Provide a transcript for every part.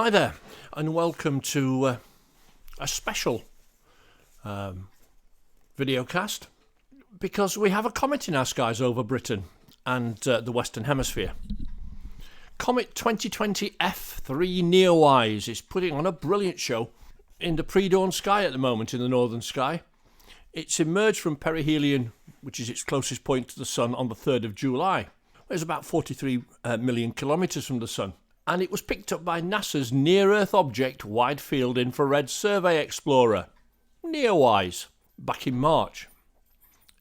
Hi there, and welcome to a special videocast, because we have a comet in our skies over Britain and the Western Hemisphere. Comet 2020 F3 NEOWISE is putting on a brilliant show in the pre-dawn sky at the moment in the northern sky. It's emerged from perihelion, which is its closest point to the Sun, on the 3rd of July. It's about 43 million kilometres from the Sun. And it was picked up by NASA's Near-Earth Object Wide Field Infrared Survey Explorer, NEOWISE, back in March.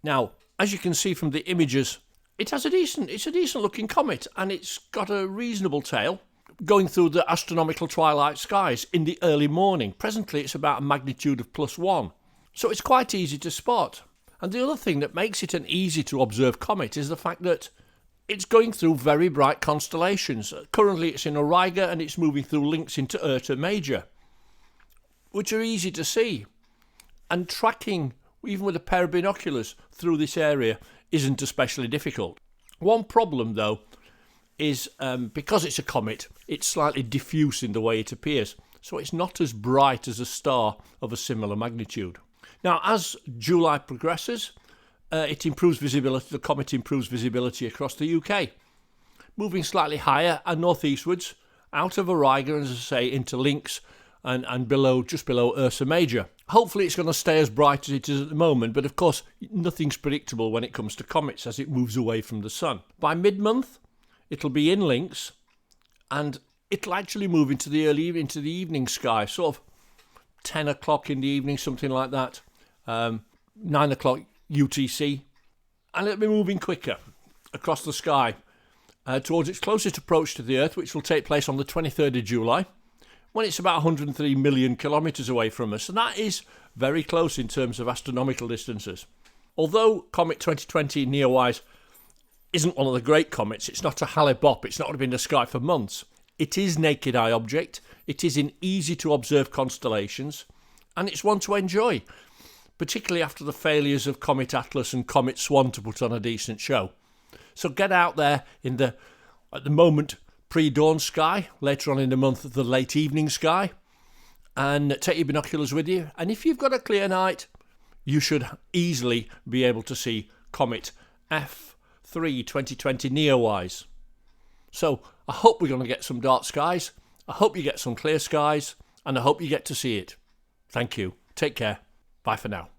Now, as you can see from the images, it's a decent looking comet, and it's got a reasonable tail going through the astronomical twilight skies in the early morning. Presently it's about a magnitude of +1, so it's quite easy to spot. And the other thing that makes it an easy to observe comet is the fact that it's going through very bright constellations. Currently it's in Auriga and it's moving through links into Ursa Major, which are easy to see. And tracking, even with a pair of binoculars, through this area isn't especially difficult. One problem though is because it's a comet, it's slightly diffuse in the way it appears, so it's not as bright as a star of a similar magnitude. Now, as July progresses, it improves visibility. The comet improves visibility across the UK, moving slightly higher and northeastwards out of Auriga, as I say, into links and below, just below Ursa Major. Hopefully it's going to stay as bright as it is at the moment, but of course nothing's predictable when it comes to comets as it moves away from the Sun. By mid-month it'll be in links, and it'll actually move into the evening sky, sort of 10 o'clock in the evening, something like that, 9 o'clock UTC, and it'll be moving quicker across the sky towards its closest approach to the Earth, which will take place on the 23rd of July, when it's about 103 million kilometres away from us, and that is very close in terms of astronomical distances. Although Comet 2020 NEOWISE isn't one of the great comets, it's not a Hale-Bopp, it's not going to be in the sky for months, it is naked eye object, it is in easy to observe constellations, and it's one to enjoy, particularly after the failures of Comet Atlas and Comet Swan to put on a decent show. So get out there in the, at the moment, pre-dawn sky, later on in the month, the late evening sky, and take your binoculars with you. And if you've got a clear night, you should easily be able to see Comet F3 2020 NEOWISE. So I hope we're going to get some dark skies, I hope you get some clear skies, and I hope you get to see it. Thank you. Take care. Bye for now.